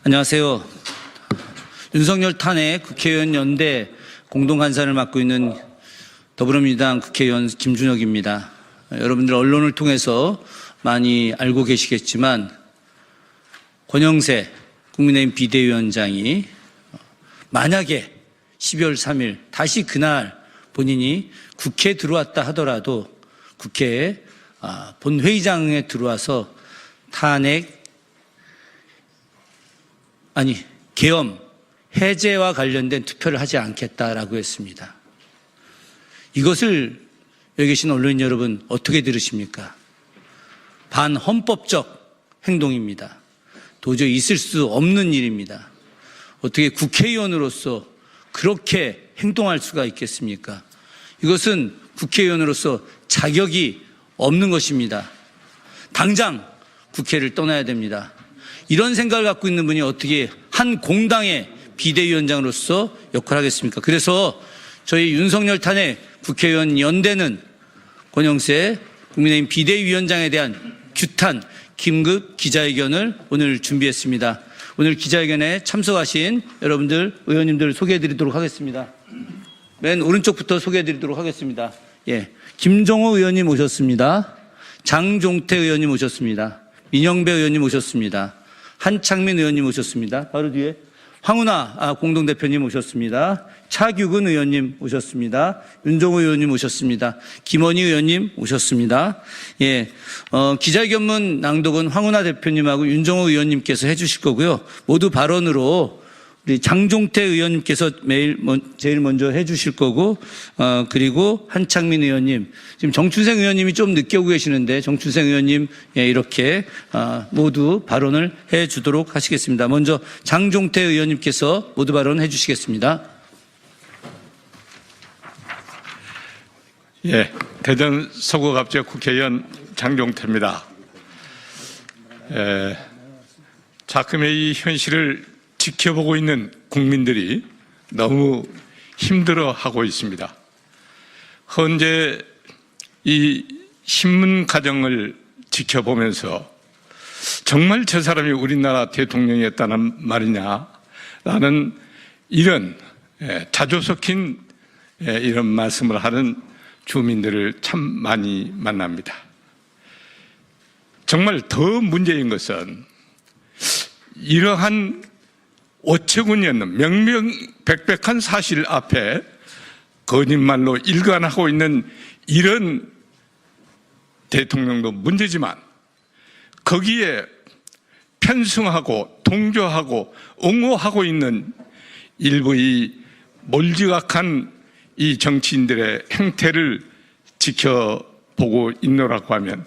안녕하세요. 윤석열 탄핵 국회의원 연대 공동간사를 맡고 있는 더불어민주당 국회의원 김준혁입니다. 여러분들 언론을 통해서 많이 알고 계시겠지만 권영세 국민의힘 비대위원장이 만약에 12월 3일 다시 그날 본인이 국회에 들어왔다 하더라도 국회에 본회의장에 들어와서 계엄 해제와 관련된 투표를 하지 않겠다라고 했습니다. 이것을 여기 계신 언론인 여러분 어떻게 들으십니까? 반헌법적 행동입니다. 도저히 있을 수 없는 일입니다. 어떻게 국회의원으로서 그렇게 행동할 수가 있겠습니까? 이것은 국회의원으로서 자격이 없는 것입니다. 당장 국회를 떠나야 됩니다. 이런 생각을 갖고 있는 분이 어떻게 한 공당의 비대위원장으로서 역할을 하겠습니까? 그래서 저희 윤석열 탄핵 국회의원 연대는 권영세 국민의힘 비대위원장에 대한 규탄 긴급 기자회견을 오늘 준비했습니다. 오늘 기자회견에 참석하신 여러분들 의원님들 소개해드리도록 하겠습니다. 맨 오른쪽부터 소개해드리도록 하겠습니다. 김종호 의원님 오셨습니다. 장종태 의원님 오셨습니다. 민영배 의원님 오셨습니다. 한창민 의원님 오셨습니다. 바로 뒤에 황운하 공동대표님 오셨습니다. 차규근 의원님 오셨습니다. 윤종호 의원님 오셨습니다. 김원희 의원님 오셨습니다. 기자회견문 낭독은 황운하 대표님하고 윤종호 의원님께서 해주실 거고요. 모두 발언으로 우리 장종태 의원님께서 제일 먼저 해주실 거고, 그리고 한창민 의원님, 지금 정춘생 의원님이 좀 늦게 오고 계시는데 정춘생 의원님 이렇게 모두 발언을 해주도록 하시겠습니다. 먼저 장종태 의원님께서 모두 발언해 주시겠습니다. 대전 서구갑지역 국회의원 장종태입니다. 자금의 이 현실을 지켜보고 있는 국민들이 너무 힘들어하고 있습니다. 현재 이 신문 가정을 지켜보면서 정말 저 사람이 우리나라 대통령이었다는 말이냐라는 이런 자조 섞인 이런 말씀을 하는 주민들을 참 많이 만납니다. 정말 더 문제인 것은 이러한 오체군이 없는 명명백백한 사실 앞에 거짓말로 일관하고 있는 이런 대통령도 문제지만 거기에 편승하고 동조하고 옹호하고 있는 일부의 몰지각한 이 정치인들의 행태를 지켜보고 있노라고 하면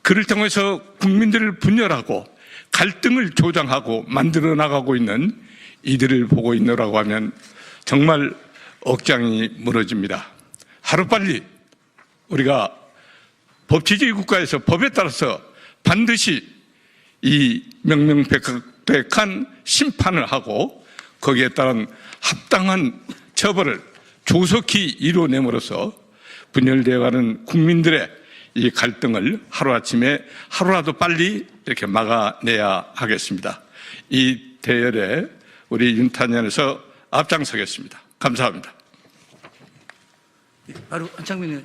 그를 통해서 국민들을 분열하고 갈등을 조장하고 만들어 나가고 있는 이들을 보고 있노라고 하면 정말 억장이 무너집니다. 하루빨리 우리가 법치주의 국가에서 법에 따라서 반드시 이 명명백백한 심판을 하고 거기에 따른 합당한 처벌을 조속히 이루어냄으로써 분열되어가는 국민들의 이 갈등을 하루아침에 하루라도 빨리 이렇게 막아내야 하겠습니다. 이 대열에 우리 윤탄현에서 앞장서겠습니다. 감사합니다. 바로 한창민 의원.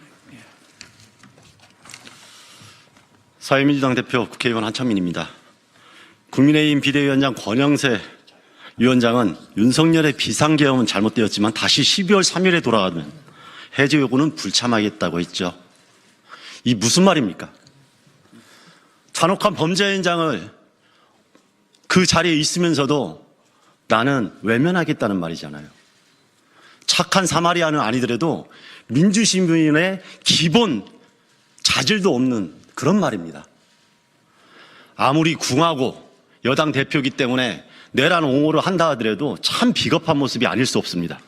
사회민주당 대표 국회의원 한창민입니다. 국민의힘 비대위원장 권영세 위원장은 윤석열의 비상계엄은 잘못되었지만 다시 12월 3일에 돌아가면 해제 요구는 불참하겠다고 했죠. 이 무슨 말입니까? 잔혹한 범죄 현장을 그 자리에 있으면서도 나는 외면하겠다는 말이잖아요. 착한 사마리아는 아니더라도 민주시민의 기본 자질도 없는 그런 말입니다. 아무리 궁하고 여당 대표이기 때문에 내란 옹호를 한다 하더라도 참 비겁한 모습이 아닐 수 없습니다.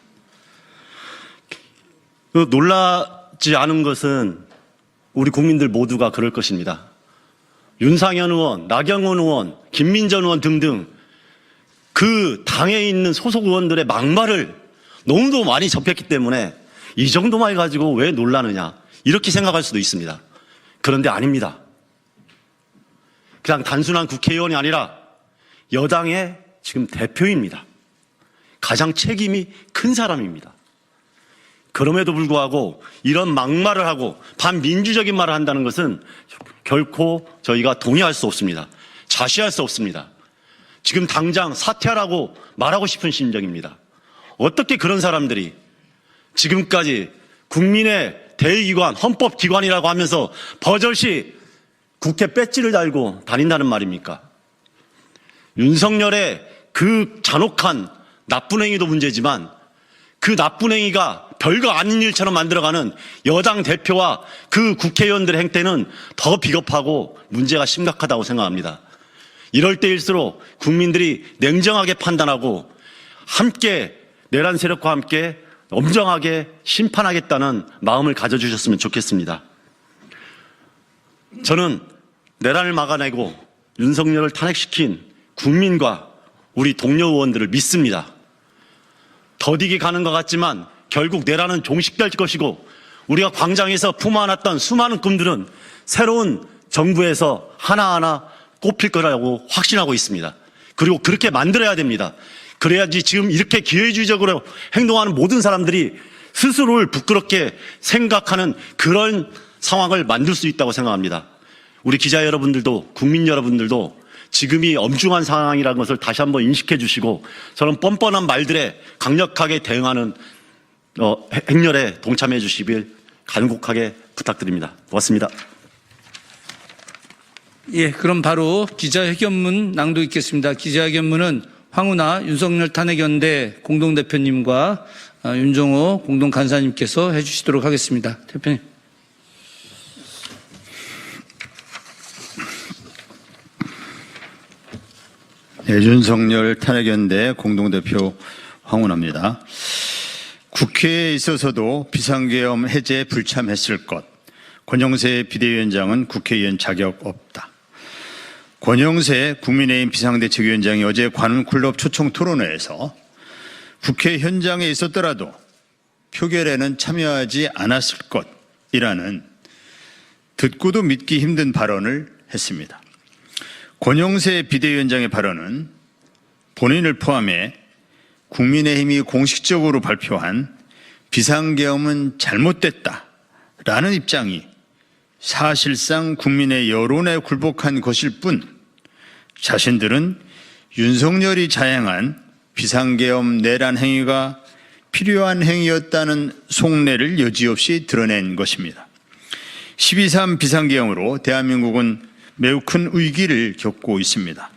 놀랍지 않은 것은 우리 국민들 모두가 그럴 것입니다. 윤상현 의원, 나경원 의원, 김민전 의원 등등 그 당에 있는 소속 의원들의 막말을 너무도 많이 접했기 때문에 이 정도만 해가지고 왜 놀라느냐 이렇게 생각할 수도 있습니다. 그런데 아닙니다. 그냥 단순한 국회의원이 아니라 여당의 지금 대표입니다. 가장 책임이 큰 사람입니다. 그럼에도 불구하고 이런 막말을 하고 반민주적인 말을 한다는 것은 결코 저희가 동의할 수 없습니다. 자시할 수 없습니다. 지금 당장 사퇴하라고 말하고 싶은 심정입니다. 어떻게 그런 사람들이 지금까지 국민의 대의기관, 헌법기관이라고 하면서 버젓이 국회 배지를 달고 다닌다는 말입니까? 윤석열의 그 잔혹한 나쁜 행위도 문제지만 그 나쁜 행위가 별거 아닌 일처럼 만들어가는 여당 대표와 그 국회의원들의 행태는 더 비겁하고 문제가 심각하다고 생각합니다. 이럴 때일수록 국민들이 냉정하게 판단하고 함께 내란 세력과 함께 엄정하게 심판하겠다는 마음을 가져주셨으면 좋겠습니다. 저는 내란을 막아내고 윤석열을 탄핵시킨 국민과 우리 동료 의원들을 믿습니다. 더디게 가는 것 같지만 결국 내란은 종식될 것이고 우리가 광장에서 품어안았던 수많은 꿈들은 새로운 정부에서 하나하나 꼽힐 거라고 확신하고 있습니다. 그리고 그렇게 만들어야 됩니다. 그래야지 지금 이렇게 기회주의적으로 행동하는 모든 사람들이 스스로를 부끄럽게 생각하는 그런 상황을 만들 수 있다고 생각합니다. 우리 기자 여러분들도 국민 여러분들도 지금이 엄중한 상황이라는 것을 다시 한번 인식해 주시고 저는 뻔뻔한 말들에 강력하게 대응하는 행렬에 동참해 주시길 간곡하게 부탁드립니다. 고맙습니다. 예, 그럼 바로 기자회견문 낭독하겠습니다. 기자회견문은 황운하 윤석열 탄핵연대 공동대표님과 윤정호 공동간사님께서 해주시도록 하겠습니다. 대표님. 네, 윤석열 탄핵연대 공동대표 황운하입니다. 국회에 있어서도 비상계엄 해제에 불참했을 것. 권영세 비대위원장은 국회의원 자격 없다. 권영세 국민의힘 비상대책위원장이 어제 관훈클럽 초청 토론회에서 국회 현장에 있었더라도 표결에는 참여하지 않았을 것이라는 듣고도 믿기 힘든 발언을 했습니다. 권영세 비대위원장의 발언은 본인을 포함해 국민의힘이 공식적으로 발표한 비상계엄은 잘못됐다라는 입장이 사실상 국민의 여론에 굴복한 것일 뿐 자신들은 윤석열이 자행한 비상계엄 내란 행위가 필요한 행위였다는 속내를 여지없이 드러낸 것입니다. 12.3 비상계엄으로 대한민국은 매우 큰 위기를 겪고 있습니다.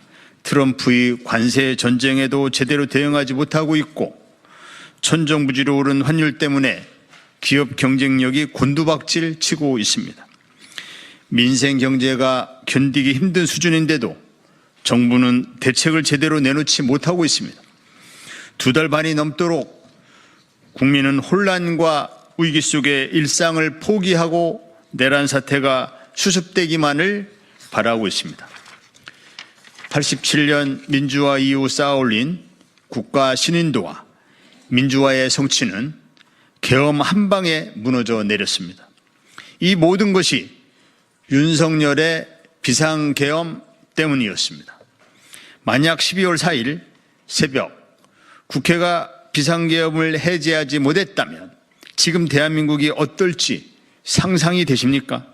트럼프의 관세 전쟁에도 제대로 대응하지 못하고 있고 천정부지로 오른 환율 때문에 기업 경쟁력이 곤두박질 치고 있습니다. 민생 경제가 견디기 힘든 수준인데도 정부는 대책을 제대로 내놓지 못하고 있습니다. 2달 반이 넘도록 국민은 혼란과 위기 속에 일상을 포기하고 내란 사태가 수습되기만을 바라고 있습니다. 87년 민주화 이후 쌓아올린 국가 신인도와 민주화의 성취는 계엄 한 방에 무너져 내렸습니다. 이 모든 것이 윤석열의 비상계엄 때문이었습니다. 만약 12월 4일 새벽 국회가 비상계엄을 해제하지 못했다면 지금 대한민국이 어떨지 상상이 되십니까?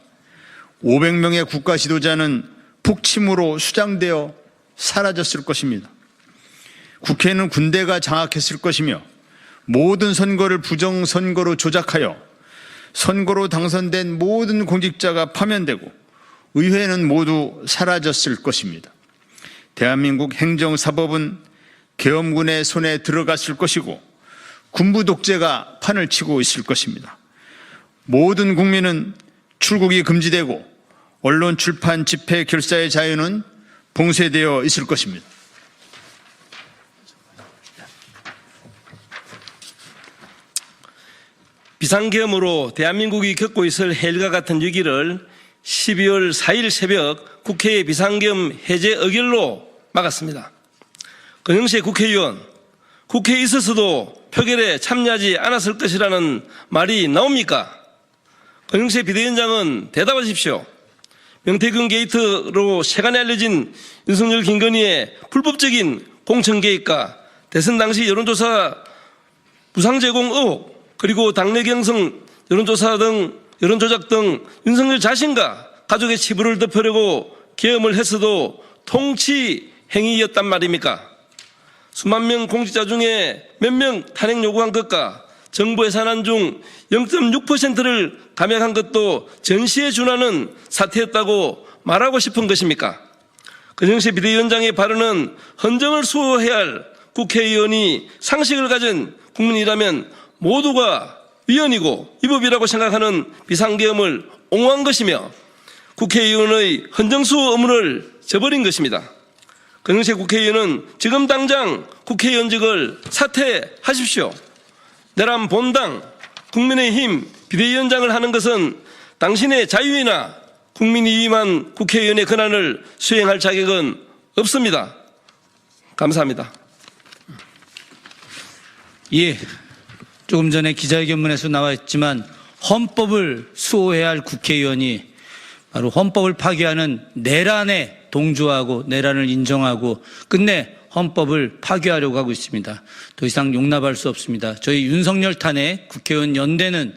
500명의 국가 지도자는 북침으로 수장되어 사라졌을 것입니다. 국회는 군대가 장악했을 것이며 모든 선거를 부정선거로 조작하여 선거로 당선된 모든 공직자가 파면되고 의회는 모두 사라졌을 것입니다. 대한민국 행정사법은 계엄군의 손에 들어갔을 것이고 군부 독재가 판을 치고 있을 것입니다. 모든 국민은 출국이 금지되고 언론, 출판, 집회, 결사의 자유는 봉쇄되어 있을 것입니다. 비상계엄으로 대한민국이 겪고 있을 해일과 같은 위기를 12월 4일 새벽 국회의 비상계엄 해제 의결로 막았습니다. 권영세 국회의원, 국회에 있어서도 표결에 참여하지 않았을 것이라는 말이 나옵니까? 권영세 비대위원장은 대답하십시오. 명태균 게이트로 세간에 알려진 윤석열 김건희의 불법적인 공천 개입과 대선 당시 여론조사 부상 제공 의혹, 그리고 당내 경선 여론조작 등 윤석열 자신과 가족의 치부를 덮으려고 계엄을 했어도 통치 행위였단 말입니까? 수만 명 공직자 중에 몇 명 탄핵 요구한 것과 정부 예산안 중 0.6%를 감액한 것도 전시에 준하는 사태였다고 말하고 싶은 것입니까? 권영세 비대위원장의 발언은 헌정을 수호해야 할 국회의원이 상식을 가진 국민이라면 모두가 위헌이고 위법이라고 생각하는 비상계엄을 옹호한 것이며 국회의원의 헌정수호 의무를 저버린 것입니다. 권영세 국회의원은 지금 당장 국회의원직을 사퇴하십시오. 내란 본당 국민의힘 비대위원장을 하는 것은 당신의 자유이나 국민이 위임한 국회의원의 권한을 수행할 자격은 없습니다. 감사합니다. 예, 조금 전에 기자회견문에서 나왔지만 헌법을 수호해야 할 국회의원이 바로 헌법을 파괴하는 내란에 동조하고 내란을 인정하고 끝내 헌법을 파괴하려고 하고 있습니다. 더 이상 용납할 수 없습니다. 저희 윤석열 탄핵 국회의원 연대는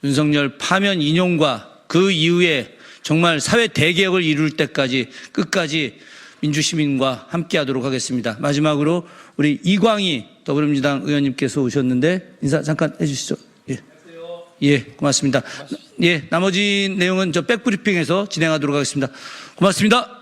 윤석열 파면 인용과 그 이후에 정말 사회 대개혁을 이룰 때까지 끝까지 민주시민과 함께하도록 하겠습니다. 마지막으로 우리 이광희 더불어민주당 의원님께서 오셨는데 인사 잠깐 해주시죠. 예, 고맙습니다. 예, 나머지 내용은 저 백브리핑에서 진행하도록 하겠습니다. 고맙습니다.